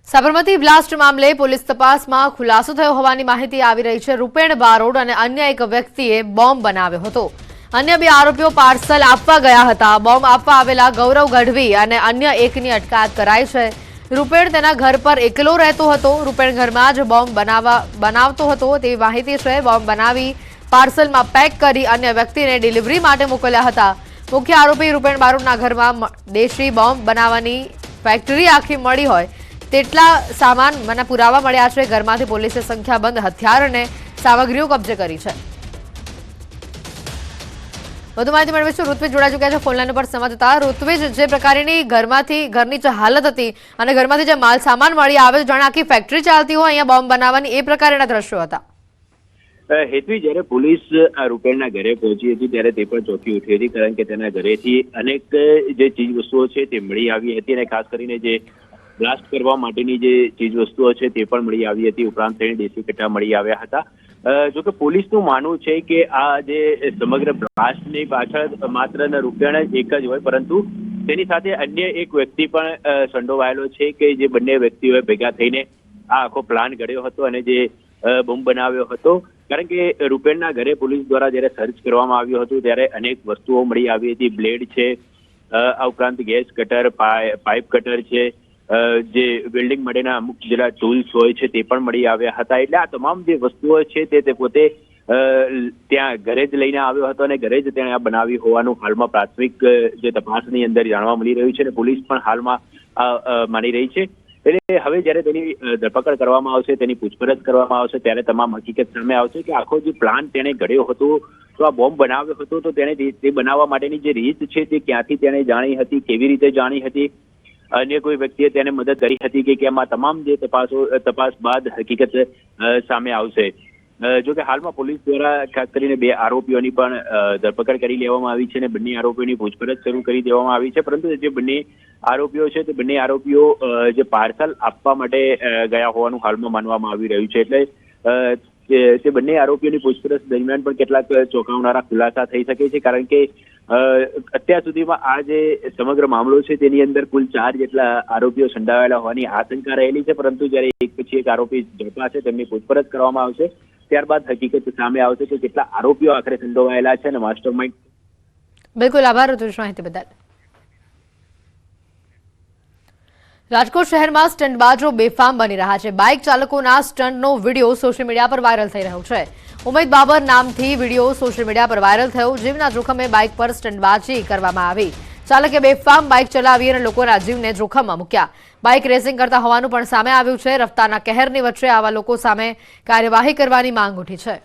Sabarmati blast મામલે police તપાસમાં ખુલાસો થયો હોવાની માહિતી આવી રહી છે। રૂપેણ બારોડ અને અન્ય એક વ્યક્તિએ બોમ્બ બનાવ્યો હતો। અન્ય બે આરોપીઓ પાર્સલ આપવા ગયા હતા। બોમ્બ આપવા આવેલા ગૌરવ ગઢવી અને અન્ય એકની અટકાયત કરાઈ છે। રૂપેણ તેના ઘર પર એકલો રહેતો હતો। રૂપેણ ઘરમાં જ બોમ્બ બનાવતો હતો તેવી માહિતી છે। બોમ્બ બનાવી પાર્સલમાં પેક કરી અન્ય વ્યક્તિને ડિલિવરી માટે મોકલ્યા હતા। મુખ્ય આરોપી રૂપેણ બારોડના ઘરમાં દેશી બોમ્બ બનાવવાની ફેક્ટરી આખી મળી હોય તેટલા સામાન મને પુરાવા મળ્યા છે। ઘરમાંથી પોલીસે સંખ્યાબંધ હથિયાર અને સામગ્રીઓ કબજે કરી છે। વધુ માહિતી મેળવીશું। ઋત્વિજ જોડાઈ ચૂક્યા છે ફોનલાઈન પર સંવાદદાતા। ઋત્વિજ, જે પ્રકારની ઘરની જે હાલત હતી અને ઘરમાંથી જે માલ સામાન મળી આવે જાણે આખી ફેક્ટરી ચાલતી હોય અહીંયા બોમ્બ બનાવવાની, એ પ્રકારના દ્રશ્યો હતા। હેતવી, જ્યારે પોલીસ રૂપેણના ઘરે પહોંચી હતી ત્યારે તે પણ ચોંકી ઉઠી હતી, કારણ કે તેના ઘરેથી અનેક જે ચીજ વસ્તુઓ છે તે મળી આવી હતી અને ખાસ કરીને જે બ્લાસ્ટ કરવા માટેની જે ચીજ વસ્તુઓ છે તે પણ મળી આવી હતી। ઉપરાંત તેને દેશી કટ્ટા મળી આવ્યા હતા। જોકે પોલીસનું માનવું છે કે આ જે સમગ્ર બ્લાસ્ટની પાછળ માત્ર રૂપેણ જ એક જ હોય, પરંતુ તેની સાથે અન્ય એક વ્યક્તિ પણ સંડોવાયેલો છે કે જે બંને વ્યક્તિઓએ ભેગા થઈને આ આખો પ્લાન ઘડ્યો હતો અને જે બોમ્બ બનાવ્યો હતો। કારણ કે રૂપેણના ઘરે પોલીસ દ્વારા જ્યારે સર્ચ કરવામાં આવ્યું હતું ત્યારે અનેક વસ્તુઓ મળી આવી હતી। બ્લેડ છે, આ ઉપરાંત ગેસ કટર, પાઇપ કટર છે, જે વેલ્ડિંગ માટેના અમુક જેટલા ટૂલ્સ હોય છે તે પણ મળી આવ્યા હતા। એટલે આ તમામ જે વસ્તુઓ છે તે પોતે ત્યાં ઘરે જ લઈને આવ્યો હતો અને ઘરે જ તેણે આ બનાવી હોવાનું હાલમાં પ્રાથમિક જે તપાસની અંદર જાણવા મળી રહ્યું છે અને પોલીસ પણ હાલમાં માની રહી છે। એટલે હવે જ્યારે તેની ધરપકડ કરવામાં આવશે, તેની પૂછપરછ કરવામાં આવશે ત્યારે તમામ હકીકત સામે આવશે કે આખો જે પ્લાન તેણે ઘડ્યો હતો, તો આ બોમ્બ બનાવ્યો હતો તો તેણે તે બનાવવા માટેની જે રીત છે તે ક્યાંથી તેણે જાણી હતી, કેવી રીતે જાણી હતી, અન્ય કોઈ વ્યક્તિએ તેને મદદ કરી હતી કે કેમ, આ તમામ જે તપાસ બાદ હકીકત સામે આવશે। જોકે હાલમાં પોલીસ દ્વારા ખાસ કરીને બે આરોપીઓની પણ ધરપકડ કરી લેવામાં આવી છે અને બંને આરોપીઓની પૂછપરછ શરૂ કરી દેવામાં આવી છે। પરંતુ જે બંને આરોપીઓ છે તે બંને આરોપીઓ જે પાર્સલ આપવા માટે ગયા હોવાનું હાલમાં માનવામાં આવી રહ્યું છે। એટલે તે બંને આરોપીઓની પૂછપરછ દરમિયાન પણ કેટલાક ચોંકાવનારા ખુલાસા થઈ શકે છે, કારણ કે અત્યાર સુધીમાં આ જે સમગ્ર મામલો છે તેની અંદર કુલ 4 જેટલા આરોપીઓ સંડોવાયેલા હોવાની આશંકા રહેલી છે, પરંતુ જ્યારે એક પછી એક આરોપી ઝડપાશે, તેમની પૂછપરછ કરવામાં આવશે, ત્યારબાદ હકીકત સામે આવશે કે કેટલા આરોપીઓ આખરે સંડોવાયેલા છે અને માસ્ટર માઇન્ડ। બિલકુલ, આભાર ઋતુજ માહિતી બદલ। રાજકોટ શહેરમાં સ્ટંટબાજો બેફામ બની રહ્યા છે। બાઇક ચાલકોના સ્ટંટનો વિડીયો સોશિયલ મીડિયા પર વાયરલ થઈ રહ્યો છે। ઉમૈદ બાબર નામથી વિડીયો સોશિયલ મીડિયા પર વાયરલ થયો। જીવના જોખમે બાઇક પર સ્ટંટબાજી કરવામાં આવી। ચાલકે બેફામ બાઇક ચલાવી અને લોકોના જીવને જોખમમાં મૂક્યા। બાઇક રેસિંગ કરતા હોવાનું પણ સામે આવ્યું છે। રફતારના કહેરની વચ્ચે આવા લોકો સામે કાર્યવાહી કરવાની માંગ ઉઠી છે।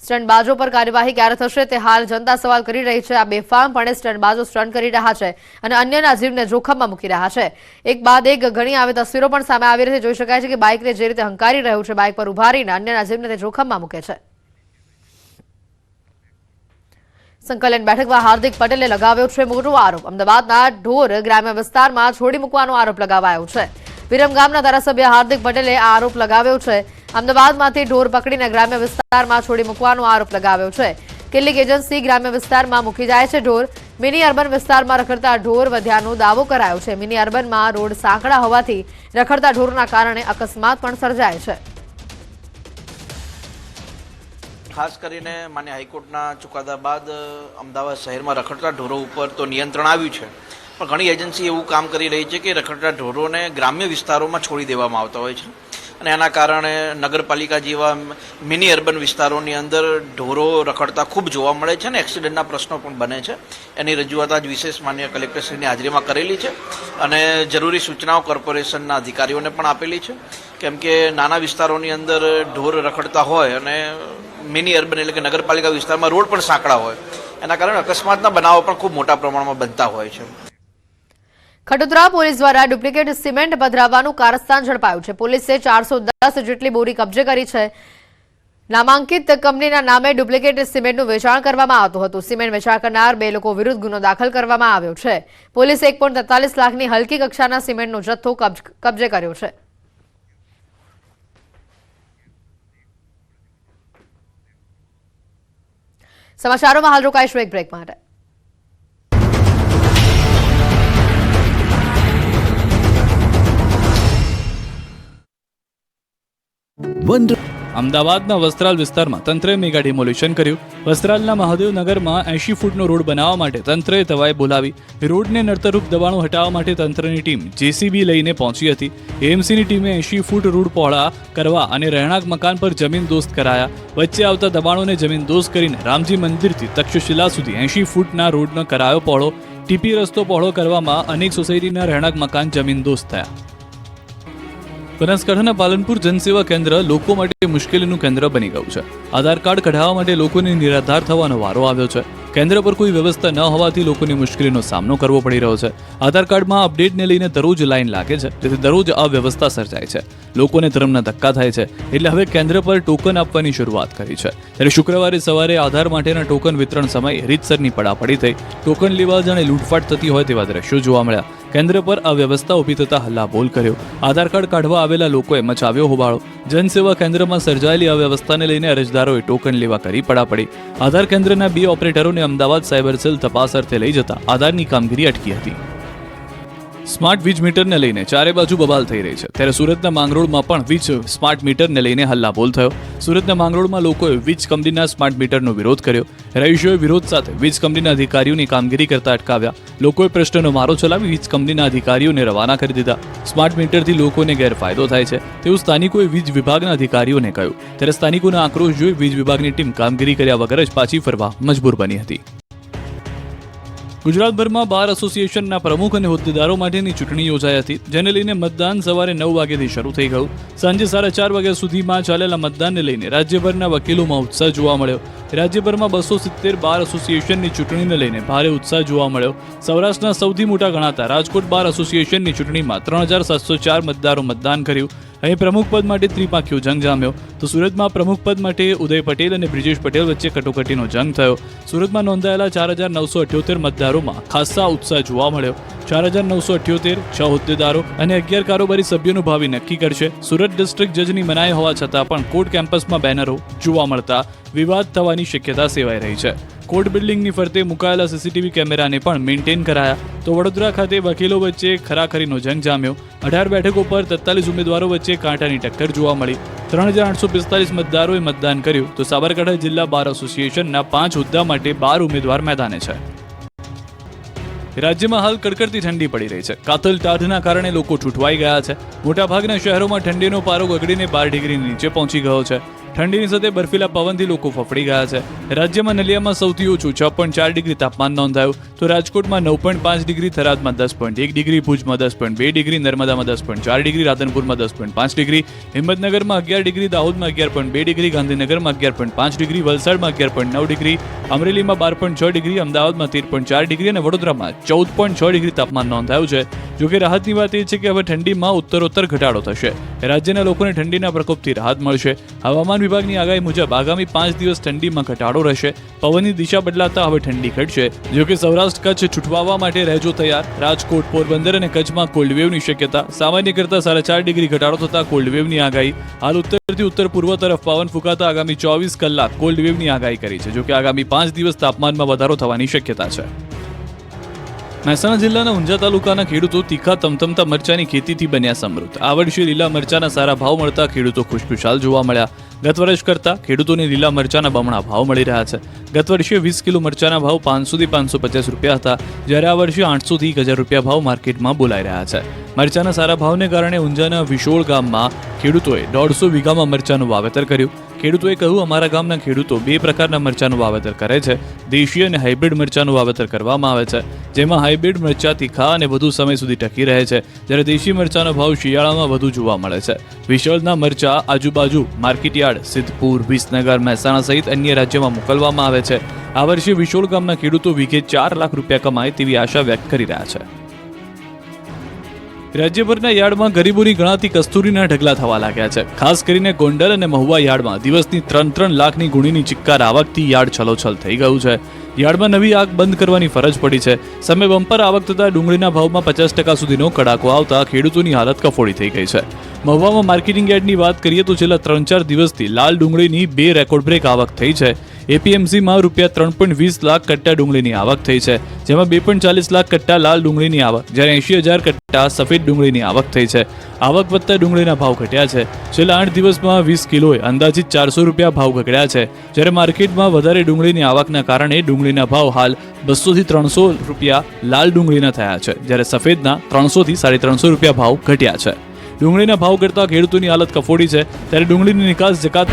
સ્ટંટબાજો પર કાર્યવાહી ક્યારે થશે તે હાલ જનતા સવાલ કરી રહી છે। આ બેફામપણે સ્ટંટબાજો સ્ટંટ કરી રહ્યા છે અને અન્યના જીવને જોખમમાં મૂકી રહ્યા છે। એક બાદ એક ઘણી આવી તસવીરો પણ સામે આવી રહી છે। જોઈ શકાય છે કે બાઇકને જે રીતે હંકારી રહ્યું છે, બાઇક પર ઉભા રહીને અન્યના જીવને તે જોખમમાં મૂકે છે। સંકલન બેઠકમાં હાર્દિક પટેલે લગાવ્યો છે મોટો આરોપ। અમદાવાદના ઢોર ગ્રામ્ય વિસ્તારમાં છોડી મૂકવાનો આરોપ લગાવાયો છે। વિરમગામના ધારાસભ્ય હાર્દિક પટેલે આ આરોપ લગાવ્યો છે। અમદાવાદમાંથી ઢોર પકડીને ગ્રામ્ય વિસ્તારમાં છોડી મૂકવાનો આરોપ લગાવ્યો છે। કેટલીક એજન્સી ગ્રામ્ય વિસ્તારમાં મૂકી જાય છે ઢોર। મિની અર્બન વિસ્તારમાં રખડતા ઢોર વધ્યાનો દાવો કરાયો છે। મિની અર્બનમાં રોડ સાંકડા હોવાથી રખડતા ઢોરના કારણે અકસ્માત પણ સર્જાય છે। ખાસ કરીને માન્ય હાઈકોર્ટના ચુકાદા બાદ અમદાવાદ શહેરમાં રખડતા ઢોરો ઉપર તો નિયંત્રણ આવ્યું છે, પણ ઘણી એજન્સી એવું કામ કરી રહી છે કે રખડતા ઢોરોને ગ્રામ્ય વિસ્તારોમાં છોડી દેવામાં આવતા હોય છે અને એના કારણે નગરપાલિકા જેવા મિની અર્બન વિસ્તારોની અંદર ઢોરો રખડતા ખૂબ જોવા મળે છે અને એક્સિડન્ટના પ્રશ્નો પણ બને છે। એની રજૂઆત આજ વિશેષ માન્ય કલેક્ટરશ્રીની હાજરીમાં કરેલી છે અને જરૂરી સૂચનાઓ કોર્પોરેશનના અધિકારીઓને પણ આપેલી છે, કેમ કે નાના વિસ્તારોની અંદર ઢોર રખડતા હોય અને મિની અર્બન એટલે કે નગરપાલિકા વિસ્તારમાં રોડ પણ સાંકડા હોય, એના કારણે અકસ્માતના બનાવો પણ ખૂબ મોટા પ્રમાણમાં બનતા હોય છે। ખડોદરા પોલીસ દ્વારા ડુપ્લિકેટ સિમેન્ટ પધરાવવાનું કારસ્તાન ઝડપાયું છે। પોલીસે 410 જેટલી બોરી કબજે કરી છે। નામાંકિત કંપનીના નામે ડુપ્લિકેટ સિમેન્ટનું વેચાણ કરવામાં આવતું હતું। સિમેન્ટ વેચાણ કરનાર 2 લોકો વિરુદ્ધ ગુનો દાખલ કરવામાં આવ્યો છે। પોલીસે 1.43 લાખની હલકી કક્ષાના સિમેન્ટનો જથ્થો કબજે કર્યો છે। સમાચારોમાં હાલ રોકાઈશું એક બ્રેક માટે। અમદાવાદના વસ્ત્રાલ વિસ્તારમાં તંત્રએ મેગા ડિમોલિશન કર્યું. વસ્ત્રાલના મહાદેવનગરમાં 80 ફૂટનો રોડ બનાવવા માટે તંત્રએ તવાઈ બોલાવી. રોડને નડતરરૂપ દબાણો હટાવવા માટે તંત્રની ટીમ જેસીબી લઈને પહોંચી હતી. એએમસીની ટીમે 80 ફૂટ રોડ પહોળા કરવા અને રહેણાંક મકાન પર જમીન દોસ્ત કરાયા. વચ્ચે આવતા દબાણોને જમીન દોસ્ત કરીને રામજી મંદિરથી તક્ષશિલા સુધી 80 ફૂટના રોડનો કરાયો પહોળો. ટીપી રસ્તો પહોળો કરવામાં અનેક સોસાયટીના રહેણાંક મકાન જમીન દોસ્ત થયા. બનાસકાંઠાના પાલનપુર જનસેવા કેન્દ્ર લોકો માટે મુશ્કેલીનું કેન્દ્ર બની ગયું છે. આધાર કાર્ડ કઢાવવા માટે લોકોને નિરાધાર થવાનો વારો આવ્યો છે. કેન્દ્ર પર કોઈ વ્યવસ્થા ન હોવાથી લોકોને મુશ્કેલીનો સામનો કરવો પડી રહ્યો છે. આધાર કાર્ડમાં અપડેટને લઈને દરરોજ લાઈન લાગે છે, જેથી દરરોજ અવ્યવસ્થા સર્જાય છે. લોકોને ધર્મના ધક્કા થાય છે, એટલે હવે કેન્દ્ર પર ટોકન આપવાની શરૂઆત કરી છે. ત્યારે શુક્રવારે સવારે આધાર માટેના ટોકન વિતરણ સમયે રીતસરની પડાપડી થઈ. ટોકન લેવા જાણે લૂંટફાટ થતી હોય તેવા દ્રશ્યો જોવા મળ્યા. કેન્દ્ર પર અવ્યવસ્થા ઊભી થતા હલ્લાબોલ કર્યો. આધાર કાર્ડ કાઢવા આવેલા લોકોએ મચાવ્યો હોબાળો. જનસેવા કેન્દ્રમાં સર્જાયેલી અવ્યવસ્થાને લઈને અરજદારોએ ટોકન લેવા કરી પડાપડી. આધાર કેન્દ્રના 2 ઓપરેટરોને અમદાવાદ સાયબર સેલ તપાસ અર્થે લઈ જતા આધારની કામગીરી અટકી હતી. સ્માર્ટ વીજ મીટરને લઈને ચારે બાજુ બબાલ થઈ રહી છે. ત્યારે સુરતના માંગરોળમાં પણ વીજ સ્માર્ટ મીટરને લઈને હલ્લાબોલ થયો. સુરતના માંગરોળમાં લોકોએ વીજ કંપનીના સ્માર્ટ મીટરનો વિરોધ કર્યો. રહીશોએ વિરોધ સાથે વીજ કંપનીના અધિકારીઓની કામગીરી કરતા અટકાવ્યા. લોકોએ પ્રશ્નનો મારો ચલાવી વીજ કંપનીના અધિકારીઓને રવાના કરી દીધા. સ્માર્ટ મીટરથી લોકોને ગેરફાયદો થાય છે તેવું સ્થાનિકોએ વીજ વિભાગના અધિકારીઓને કહ્યું. ત્યારે સ્થાનિકોના આક્રોશ જોઈ વીજ વિભાગની ટીમ કામગીરી કર્યા વગર જ પાછી ફરવા મજબૂર બની હતી. ગુજરાતભરમાં બાર એસોસિએશનના પ્રમુખ અને હોદ્દેદારો માટેની ચૂંટણી યોજાઈ હતી, જેને લઈને મતદાન સવારે 9 વાગ્યાથી શરૂ થઈ ગયું. સાંજે 4:30 વાગ્યા સુધીમાં ચાલેલા મતદાનને લઈને રાજ્યભરના વકીલોમાં ઉત્સાહ જોવા મળ્યો. રાજ્યભરમાં 270 બાર એસોસિએશનની ચૂંટણીને લઈને ભારે ઉત્સાહ જોવા મળ્યો. સૌરાષ્ટ્રના સૌથી મોટા ગણાતા રાજકોટ બાર એસોસિએશનની ચૂંટણીમાં 3704 મતદારો મતદાન કર્યું. અહીં પ્રમુખ પદ માટે ત્રિપાંખીયો જંગ જામ્યો. તો સુરતમાં પ્રમુખ પદ માટે ઉદય પટેલ અને બ્રિજેશ પટેલ વચ્ચે કટોકટીનો જંગ થયો. સુરતમાં નોંધાયેલા 4978 મતદારોમાં ખાસ્સા ઉત્સાહ જોવા મળ્યો. 4978 6 હોદ્દેદારો અને 11 કારોબારી સભ્યોનું ભાવિ નક્કી કરશે. સુરત ડિસ્ટ્રિક્ટ જજની મનાઈ હોવા છતાં પણ કોર્ટ કેમ્પસમાં બેનરો જોવા મળતા વિવાદ થવાની શક્યતા સેવાઈ રહી છે. કોર્ટ બિલ્ડિંગની ફરતે મુકાયેલા સીસીટીવી કેમેરાને પણ મેન્ટેન કરાયા. તો વડોદરા ખાતે વકીલો વચ્ચે ખરાખરીનો જંગ જામ્યો. 18 બેઠકો પર 43 ઉમેદવારો વચ્ચે કાંટાની ટક્કર જોવા મળી. 3845 મતદારોએ મતદાન કર્યું. તો સાબરકાંઠા જિલ્લા બાર એસોસિએશનના 5 હોદ્દા માટે 12 ઉમેદવાર મેદાને છે. રાજ્યમાં હાલ કડકડતી ઠંડી પડી રહી છે. કાતલ ટાઢના કારણે લોકો ઠૂંઠવાઈ ગયા છે. મોટાભાગના શહેરોમાં ઠંડીનો પારો ગગડીને 12 ડિગ્રી નીચે પહોંચી ગયો છે. ઠંડીની સાથે બર્ફીલા પવનથી લોકો ફફડી ગયા છે. રાજ્યમાં નલિયામાં સૌથી ઓછું 6.4 ડિગ્રી તાપમાન નોંધાયું. તો રાજકોટમાં 9.5 ડિગ્રી, થરાદમાં 10.1 ડિગ્રી, ભુજમાં 10.2 ડિગ્રી, નર્મદામાં 10.4 ડિગ્રી, રાધનપુરમાં 10.5 ડિગ્રી, હિંમતનગરમાં 11 ડિગ્રી, દાહોદમાં 11.2 ડિગ્રી, ગાંધીનગરમાં 11.5 ડિગ્રી, વલસાડમાં 11.9 ડિગ્રી, અમરેલીમાં 12.6 ડિગ્રી, અમદાવાદમાં 13.4 ડિગ્રી અને વડોદરામાં 14.6 ડિગ્રી તાપમાન નોંધાયું છે. જોકે રાહતની વાત એ છે કે હવે ઠંડીમાં ઉત્તરોત્તર ઘટાડો થશે. રાજ્યના લોકોને ઠંડીના પ્રકોપથી રાહત મળશે. હવામાન વિભાગની આગાહી મુજબ આગામી 5 દિવસ ઠંડીમાં ઘટાડો રહેશે. પવનની દિશા બદલાતા હવે ઠંડી ઘટશે. જોકે સૌરાષ્ટ્ર કચ્છ છૂટવાવા માટે રહેજો તૈયાર. રાજકોટ, પોરબંદર અને કચ્છમાં કોલ્ડ વેવની શક્યતા. સામાન્ય કરતાં 4.5 ડિગ્રી ઘટાડો થતા કોલ્ડ વેવની આગાહી. હાલ ઉત્તરથી ઉત્તર પૂર્વ તરફ પવન ફૂંકાતા આગામી 24 કલાક કોલ્ડ વેવની આગાહી કરી છે. જોકે આગામી 5 દિવસ તાપમાનમાં વધારો થવાની શક્યતા છે. મહેસાણા જિલ્લાના ઊંઝા તાલુકાના ખેડૂતો તીખા તમતમતા મરચાની ખેતીથી બન્યા સમૃદ્ધ. આ વર્ષે લીલા મરચાના સારા ભાવ મળતા ખેડૂતો ખુશખુશાલ જોવા મળ્યા. ગત વર્ષ કરતાં ખેડૂતોને લીલા મરચાના બમણા ભાવ મળી રહ્યા છે. ગત વર્ષે 20 કિલો મરચાના ભાવ 500 થી 550 રૂપિયા હતા, જ્યારે આ વર્ષે 800 થી 1000 રૂપિયા ભાવ માર્કેટમાં બોલાઈ રહ્યા છે. મરચાના સારા ભાવને કારણે ઊંઝાના વિશોળ ગામમાં ખેડૂતોએ 150 વીઘામાં મરચાનું વાવેતર કર્યું. ખેડૂતોએ કહ્યું, અમારા ગામના ખેડૂતો 2 પ્રકારના મરચાનું વાવેતર કરે છે. દેશી અને હાઇબ્રિડ મરચાનું વાવેતર કરવામાં આવે છે, જેમાં હાઇબ્રિડ મરચા તીખા અને વધુ સમય સુધી ટકી રહે છે, જ્યારે દેશી મરચાનો ભાવ શિયાળામાં વધુ જોવા મળે છે. વિશોળના મરચા આજુબાજુ માર્કેટયાર્ડ, સિદ્ધપુર, વિસનગર, મહેસાણા સહિત અન્ય રાજ્યોમાં મોકલવામાં આવે છે. આ વર્ષે વિશોળ ગામના ખેડૂતો વીઘે 4 લાખ રૂપિયા કમાય તેવી આશા વ્યક્ત કરી રહ્યા છે. રાજ્યભરના યાર્ડમાં ગરીબોની ગણાતી કસ્તુરીના ઢગલા થવા લાગ્યા છે. ખાસ કરીને ગોંડલ અને મહુવા યાર્ડમાં દિવસની 3 લાખની ગુણીની ચિક્કાર આવકથી યાર્ડ છલોછલ થઈ ગયું છે. યાર્ડમાં નવી આગ બંધ કરવાની ફરજ પડી છે. સામે બમ્પર આવક થતાં ડુંગળીના ભાવમાં 50% સુધીનો કડાકો આવતા ખેડૂતોની હાલત કફોડી થઈ ગઈ છે. મહુવામાં માર્કેટિંગ યાર્ડની વાત કરીએ તો છેલ્લા 3-4 દિવસથી લાલ ડુંગળીની 2 રેકોર્ડ બ્રેક આવક થઈ છે. એપીએમસીમાં રૂપિયા 3.20 લાખ કટ્ટા ડુંગળીની આવક થઈ છે, જેમાં 2.40 લાખ કટ્ટા લાલ ડુંગળીની આવક, જ્યારે 80,000 કટ્ટા સફેદ ડુંગળીની આવક થઈ છે. આવક વધતા ડુંગળીના ભાવ ઘટ્યા છે. છેલ્લા 8 દિવસમાં 20 કિલોએ અંદાજિત 400 રૂપિયા ભાવ ઘટ્યા છે, જ્યારે માર્કેટમાં વધારે ડુંગળીની આવકના કારણે ડુંગળીના ભાવ હાલ 200 થી 300 રૂપિયા લાલ ડુંગળીના થયા છે, જ્યારે સફેદના 300 થી 350 રૂપિયા ભાવ ઘટ્યા છે. ડુંગળીના ભાવ કરતા ખેડૂતોની હાલત કફોડી છે, ત્યારે ડુંગળીની નિકાસ જકાત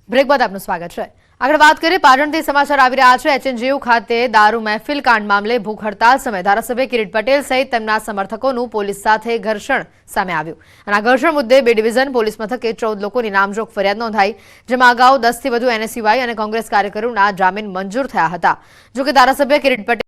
બ્રેક બાદ આપનું સ્વાગત છે. આગળ વાત કરીએ પાટણથી સમાચાર આવી રહ્યા છે. એચએનજીયુ ખાતે દારૂ મહેફિલ કાંડ મામલે ભૂખ હડતાલ સમયે ધારાસભ્ય કિરીટ પટેલ સહિત તેમના સમર્થકોનું પોલીસ સાથે ઘર્ષણ સામે આવ્યું અને આ ઘર્ષણ મુદ્દે 2 ડિવિઝન પોલીસ મથકે 14 લોકોની નામજોગ ફરિયાદ નોંધાઈ, જેમાં અગાઉ 10 થી વધુ એનએસયુઆઈ અને કોંગ્રેસ કાર્યકરોના જામીન મંજૂર થયા હતા. જોકે ધારાસભ્ય કિરીટ પટેલ